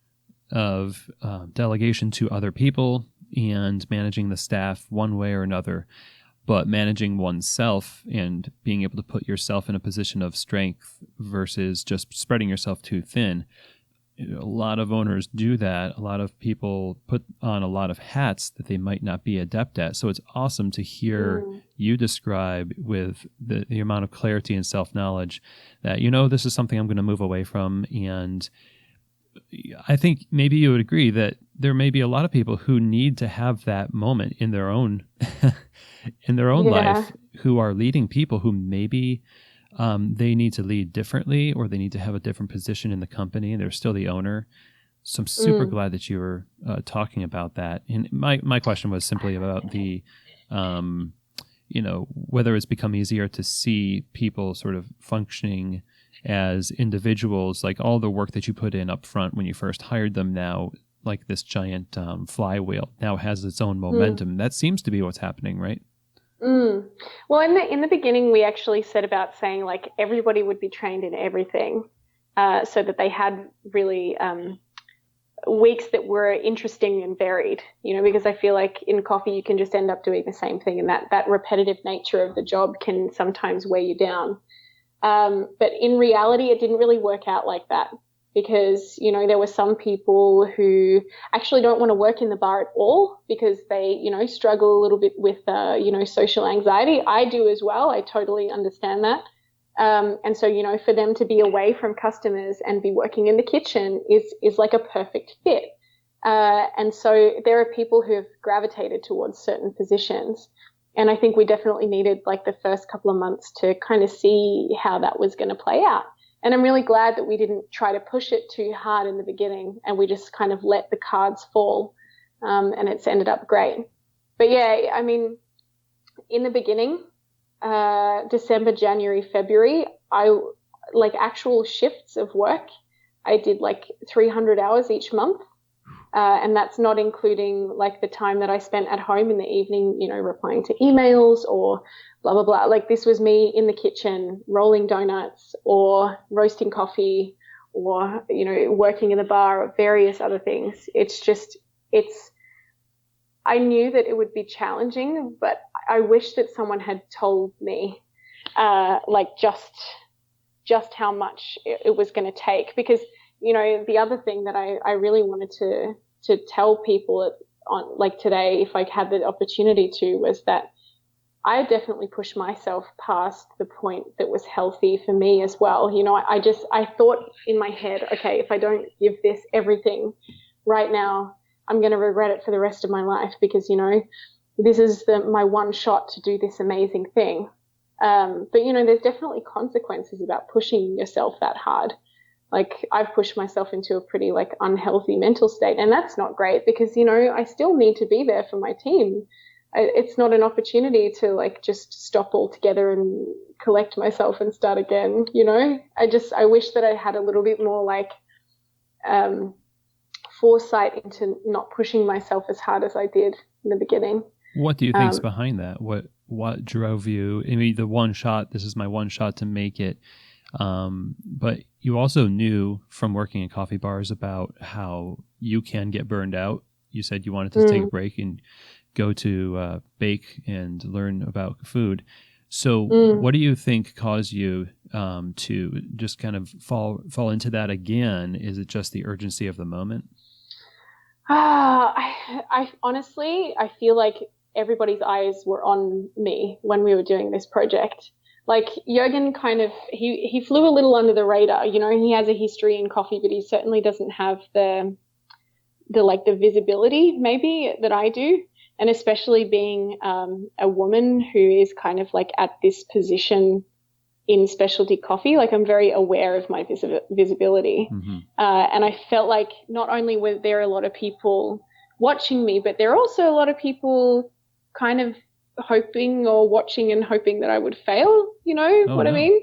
of delegation to other people and managing the staff one way or another. But managing oneself and being able to put yourself in a position of strength versus just spreading yourself too thin. A lot of owners do that. A lot of people put on a lot of hats that they might not be adept at. So it's awesome to hear you describe with the amount of clarity and self-knowledge that, this is something I'm going to move away from. And I think maybe you would agree that there may be a lot of people who need to have that moment in their own life, who are leading people who maybe they need to lead differently, or they need to have a different position in the company, and they're still the owner. So I'm super glad that you were talking about that. And my question was simply about the, whether it's become easier to see people sort of functioning as individuals, like all the work that you put in up front when you first hired them now, like this giant flywheel now has its own momentum. That seems to be what's happening, right? Well, in the beginning, we actually set about saying everybody would be trained in everything, so that they had really weeks that were interesting and varied, because I feel like in coffee you can just end up doing the same thing, and that repetitive nature of the job can sometimes weigh you down. But in reality, it didn't really work out like that, because, there were some people who actually don't want to work in the bar at all because they, struggle a little bit with, social anxiety. I do as well. I totally understand that. And so, for them to be away from customers and be working in the kitchen is like a perfect fit. And so there are people who have gravitated towards certain positions. And I think we definitely needed the first couple of months to kind of see how that was going to play out. And I'm really glad that we didn't try to push it too hard in the beginning, and we just kind of let the cards fall, and it's ended up great. But yeah, I mean, in the beginning, December, January, February, actual shifts of work, I did 300 hours each month. And that's not including like the time that I spent at home in the evening, replying to emails or blah, blah, blah. Like this was me in the kitchen rolling donuts or roasting coffee or, working in the bar or various other things. I knew that it would be challenging, but I wish that someone had told me, just how much it was going to take, because, the other thing that I really wanted to tell people on like today, if I had the opportunity to, was that I definitely pushed myself past the point that was healthy for me as well. I thought in my head, okay, if I don't give this everything right now, I'm going to regret it for the rest of my life, because, this is my one shot to do this amazing thing. But, there's definitely consequences about pushing yourself that hard. Like I've pushed myself into a pretty like unhealthy mental state, and that's not great because, I still need to be there for my team. It's not an opportunity to like just stop altogether and collect myself and start again. I wish that I had a little bit more like, foresight into not pushing myself as hard as I did in the beginning. What do you think's behind that? What drove you? I mean, this is my one shot to make it. But you also knew from working in coffee bars about how you can get burned out. You said you wanted to take a break and go to bake and learn about food. So what do you think caused you to just kind of fall into that again? Is it just the urgency of the moment? I honestly, I feel like everybody's eyes were on me when we were doing this project. Like Jorgen kind of, he flew a little under the radar. He has a history in coffee, but he certainly doesn't have the visibility maybe that I do. And especially being a woman who is kind of like at this position in specialty coffee, like I'm very aware of my visibility. Mm-hmm. And I felt like not only were there a lot of people watching me, but there are also a lot of people kind of hoping or watching and hoping that I would fail, I mean?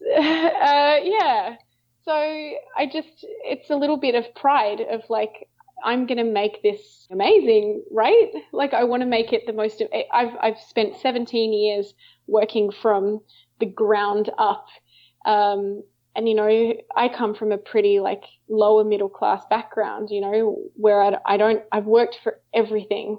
Yeah. So it's a little bit of pride of like, I'm going to make this amazing, right? Like I want to make it the most of it. I've spent 17 years working from the ground up. And, I come from a pretty like lower middle class background, where I've worked for everything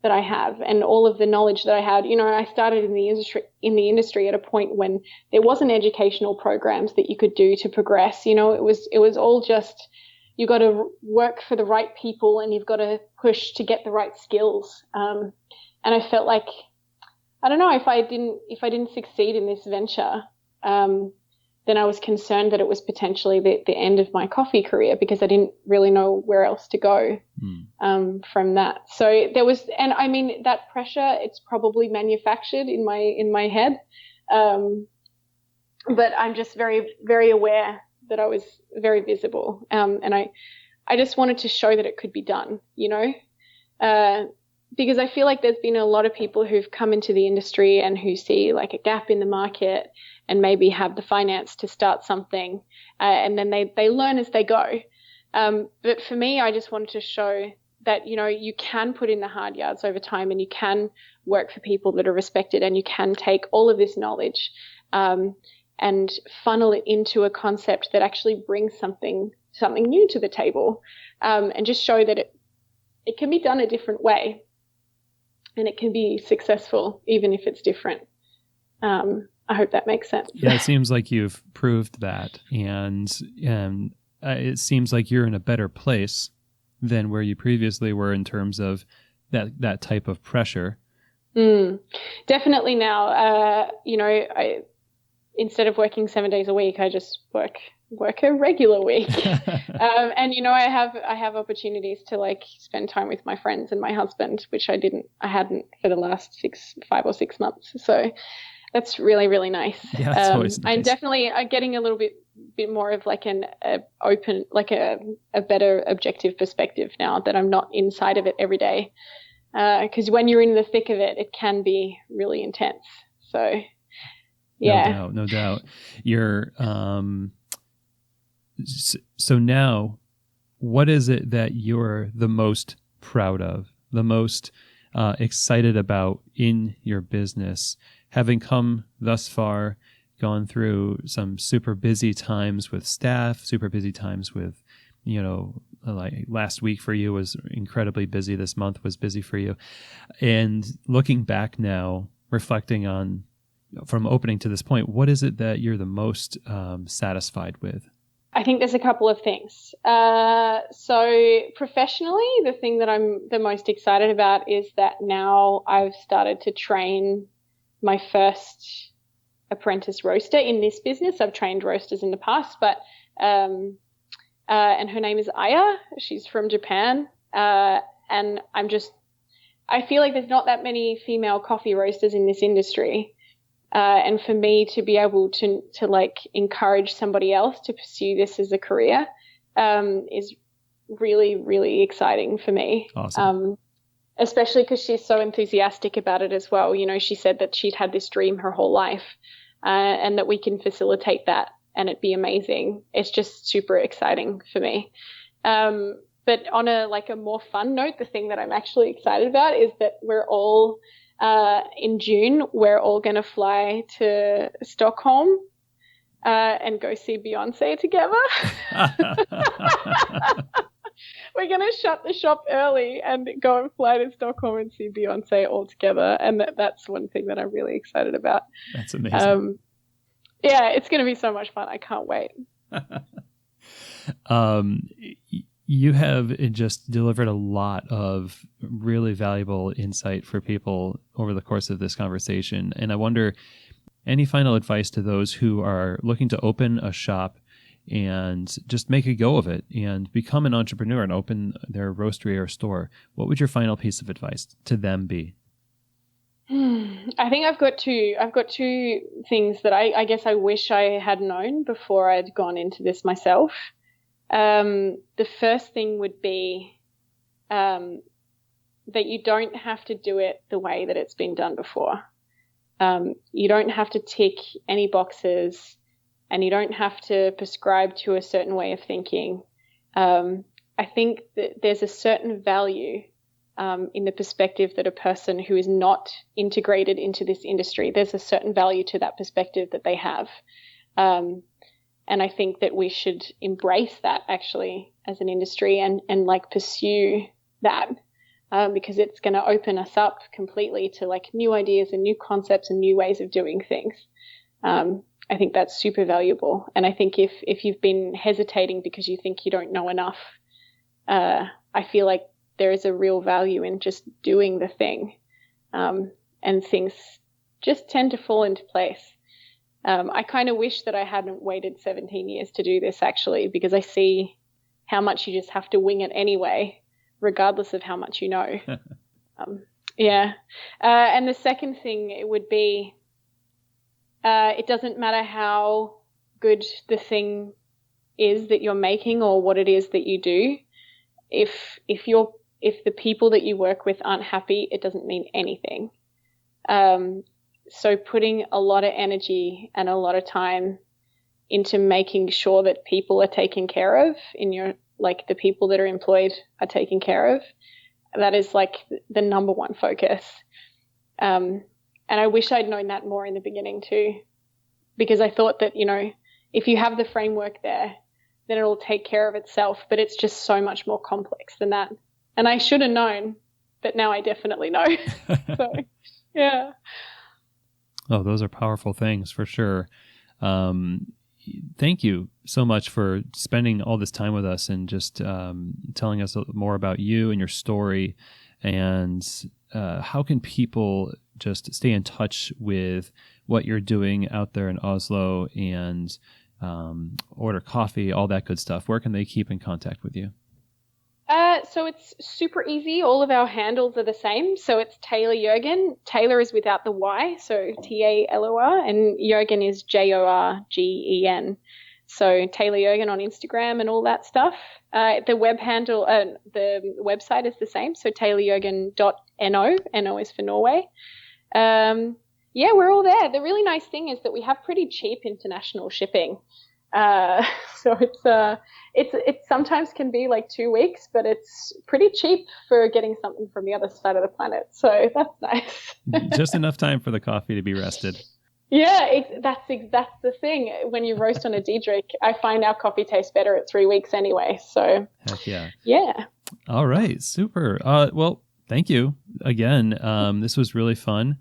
that I have and all of the knowledge that I had. I started in the industry at a point when there wasn't educational programs that you could do to progress. It was all just, you got to work for the right people and you've got to push to get the right skills. And I felt like, I don't know, if I didn't succeed in this venture, then I was concerned that it was potentially the end of my coffee career because I didn't really know where else to go from that. So there was, and I mean that pressure, it's probably manufactured in my head, but I'm just very, very aware that I was very visible, and I just wanted to show that it could be done, because I feel like there's been a lot of people who've come into the industry and who see like a gap in the market and maybe have the finance to start something, and then they learn as they go. But for me, I just wanted to show that, you can put in the hard yards over time and you can work for people that are respected and you can take all of this knowledge and funnel it into a concept that actually brings something new to the table, and just show that it can be done a different way and it can be successful even if it's different. I hope that makes sense. Yeah, it seems like you've proved that, and it seems like you're in a better place than where you previously were in terms of that type of pressure. Definitely now, instead of working 7 days a week, I just work a regular week. And I have opportunities to like spend time with my friends and my husband, which I hadn't for the last 5 or 6 months. So that's really, really nice. Yeah, that's always nice. I'm definitely getting a little bit more of like a better objective perspective now that I'm not inside of it every day. Because when you're in the thick of it, it can be really intense. So yeah. No doubt. You're so now what is it that you're the most proud of, the most excited about in your business, having come thus far, gone through some super busy times with staff, super busy times with, like last week for you was incredibly busy. This month was busy for you. And looking back now, reflecting on from opening to this point, what is it that you're the most satisfied with? I think there's a couple of things. So professionally, the thing that I'm the most excited about is that now I've started to train my first apprentice roaster in this business. I've trained roasters in the past, but and her name is Aya. She's from Japan, and I feel like there's not that many female coffee roasters in this industry. And for me to be able to like encourage somebody else to pursue this as a career is really, really exciting for me. Awesome. Especially because she's so enthusiastic about it as well. She said that she'd had this dream her whole life, and that we can facilitate that and it'd be amazing. It's just super exciting for me. But on a more fun note, the thing that I'm actually excited about is that we're all in June, we're all going to fly to Stockholm and go see Beyonce together. We're going to shut the shop early and go and fly to Stockholm and see Beyonce all together. And that's one thing that I'm really excited about. That's amazing. Yeah, it's going to be so much fun. I can't wait. You have just delivered a lot of really valuable insight for people over the course of this conversation. And I wonder, any final advice to those who are looking to open a shop and just make a go of it and become an entrepreneur and open their roastery or store? What would your final piece of advice to them be? I think I've got two things that I guess I wish I had known before I'd gone into this myself. The first thing would be that you don't have to do it the way that it's been done before. You don't have to tick any boxes, and you don't have to prescribe to a certain way of thinking. I think that there's a certain value in the perspective that a person who is not integrated into this industry, there's a certain value to that perspective that they have. And I think that we should embrace that actually as an industry and pursue that because it's going to open us up completely to new ideas and new concepts and new ways of doing things. I think that's super valuable. And I think if you've been hesitating because you think you don't know enough, I feel like there is a real value in just doing the thing. And things just tend to fall into place. I kind of wish that I hadn't waited 17 years to do this actually, because I see how much you just have to wing it anyway, regardless of how much you know. Yeah. And the second thing, it would be, it doesn't matter how good the thing is that you're making or what it is that you do. If the people that you work with aren't happy, it doesn't mean anything. So putting a lot of energy and a lot of time into making sure that people are taken care of the people that are employed are taken care of. That is the number one focus. And I wish I'd known that more in the beginning too, because I thought that, if you have the framework there, then it'll take care of itself, but it's just so much more complex than that. And I should have known, but now I definitely know. So, yeah. Oh, those are powerful things for sure. Thank you so much for spending all this time with us and just telling us more about you and your story. And how can people just stay in touch with what you're doing out there in Oslo and order coffee, all that good stuff? Where can they keep in contact with you? So it's super easy. All of our handles are the same. So it's Talor Jorgen. Talor is without the Y, so Talor, and Jorgen is Jorgen. So Talor Jorgen on Instagram and all that stuff. The web handle, the website is the same. So talorjorgen.no. No is for Norway. Yeah, we're all there. The really nice thing is that we have pretty cheap international shipping. So it sometimes can be like 2 weeks, but it's pretty cheap for getting something from the other side of the planet. So that's nice. Just enough time for the coffee to be rested. Yeah, that's the thing. When you roast on a Diedrich, I find our coffee tastes better at 3 weeks anyway. So heck yeah. Yeah. All right. Super. Well, thank you again. This was really fun,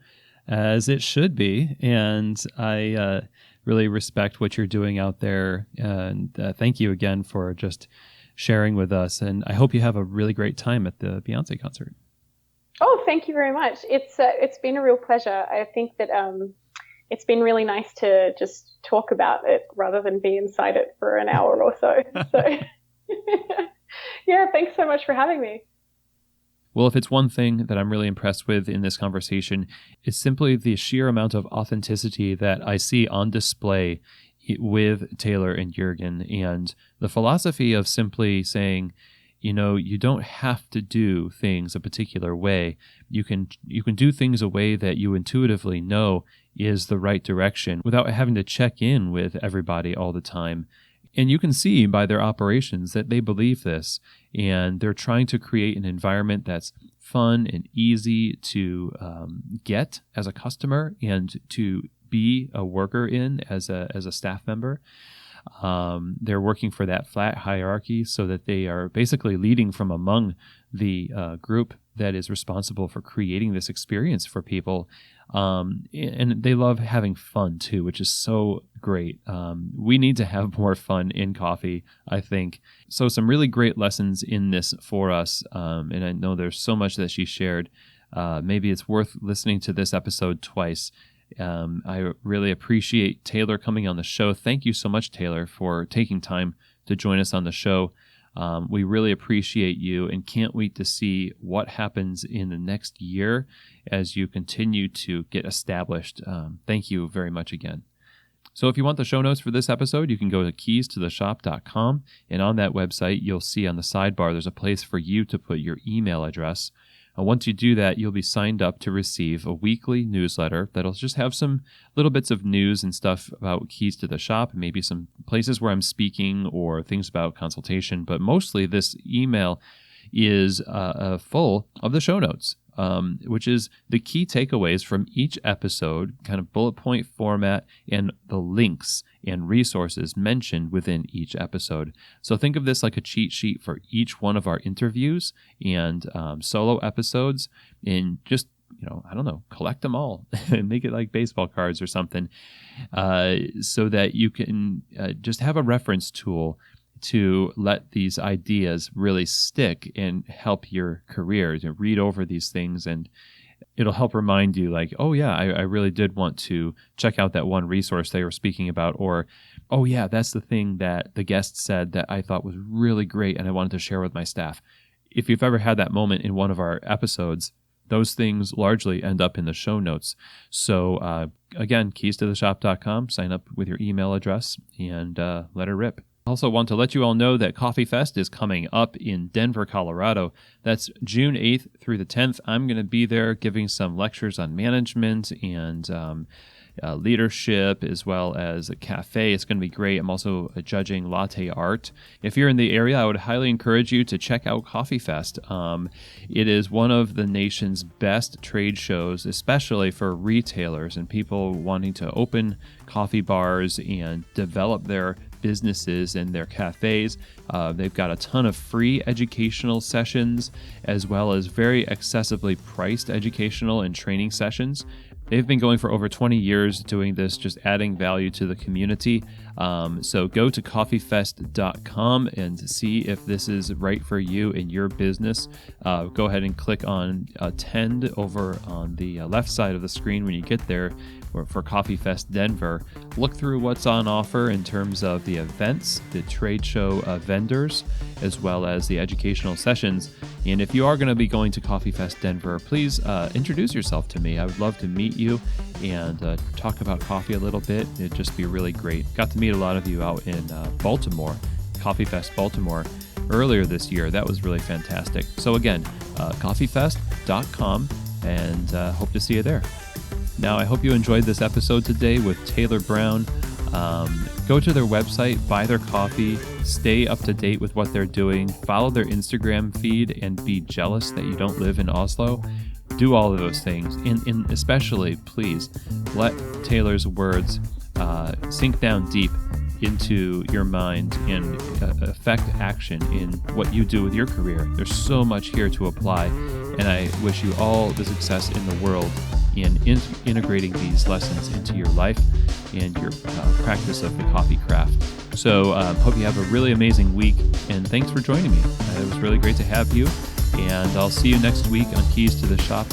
as it should be. And I really respect what you're doing out there. And thank you again for just sharing with us. And I hope you have a really great time at the Beyonce concert. Oh, thank you very much. It's been a real pleasure. I think that it's been really nice to just talk about it rather than be inside it for an hour or so. So, yeah, thanks so much for having me. Well, if it's one thing that I'm really impressed with in this conversation, it's simply the sheer amount of authenticity that I see on display with Talor and Jorgen, and the philosophy of simply saying, you don't have to do things a particular way. You can do things a way that you intuitively know is the right direction without having to check in with everybody all the time. And you can see by their operations that they believe this, and they're trying to create an environment that's fun and easy to get as a customer and to be a worker in as a staff member. They're working for that flat hierarchy so that they are basically leading from among the group that is responsible for creating this experience for people. And they love having fun too, which is so great. We need to have more fun in coffee, I think. So some really great lessons in this for us. And I know there's so much that she shared. Maybe it's worth listening to this episode twice. I really appreciate Talor coming on the show. Thank you so much, Talor, for taking time to join us on the show. We really appreciate you and can't wait to see what happens in the next year as you continue to get established. Thank you very much again. So if you want the show notes for this episode, you can go to keystotheshop.com, and on that website, you'll see on the sidebar, there's a place for you to put your email address. Once you do that, you'll be signed up to receive a weekly newsletter that'll just have some little bits of news and stuff about Keys to the Shop, maybe some places where I'm speaking or things about consultation. But mostly this email is full of the show notes, which is the key takeaways from each episode, kind of bullet point format, and the links and resources mentioned within each episode. So think of this like a cheat sheet for each one of our interviews and solo episodes, and just, collect them all and make it like baseball cards or something, so that you can just have a reference tool to let these ideas really stick and help your career. To read over these things, and it'll help remind you like, oh yeah, I really did want to check out that one resource they were speaking about, or, oh yeah, that's the thing that the guest said that I thought was really great and I wanted to share with my staff. If you've ever had that moment in one of our episodes, those things largely end up in the show notes. So again, keystotheshop.com, sign up with your email address and let her rip. Also want to let you all know that Coffee Fest is coming up in Denver, Colorado. That's June 8th through the 10th. I'm going to be there giving some lectures on management and leadership, as well as a cafe. It's going to be great. I'm also judging latte art. If you're in the area, I would highly encourage you to check out Coffee Fest. It is one of the nation's best trade shows, especially for retailers and people wanting to open coffee bars and develop their businesses and their cafes. They've got a ton of free educational sessions, as well as very accessibly priced educational and training sessions. They've been going for over 20 years doing this, just adding value to the community. So go to coffeefest.com and see if this is right for you in your business. Go ahead and click on attend over on the left side of the screen when you get there for Coffee Fest Denver. Look through what's on offer in terms of the events, the trade show vendors, as well as the educational sessions. And if you are going to be going to Coffee Fest Denver, please introduce yourself to me. I would love to meet you and talk about coffee a little bit. It'd just be really great. Got to meet a lot of you out in Baltimore, Coffee Fest Baltimore, earlier this year. That was really fantastic. So again, coffeefest.com, and hope to see you there. Now, I hope you enjoyed this episode today with Talor Browne. Go to their website, buy their coffee, stay up to date with what they're doing, follow their Instagram feed, and be jealous that you don't live in Oslo. Do all of those things. And especially, please, let Talor's words sink down deep into your mind and affect action in what you do with your career. There's so much here to apply, and I wish you all the success in the world in integrating these lessons into your life and your practice of the coffee craft. So hope you have a really amazing week, and thanks for joining me. It was really great to have you, and I'll see you next week on Keys to the Shop.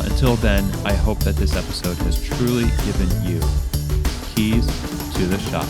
Until then, I hope that this episode has truly given you keys to the shop.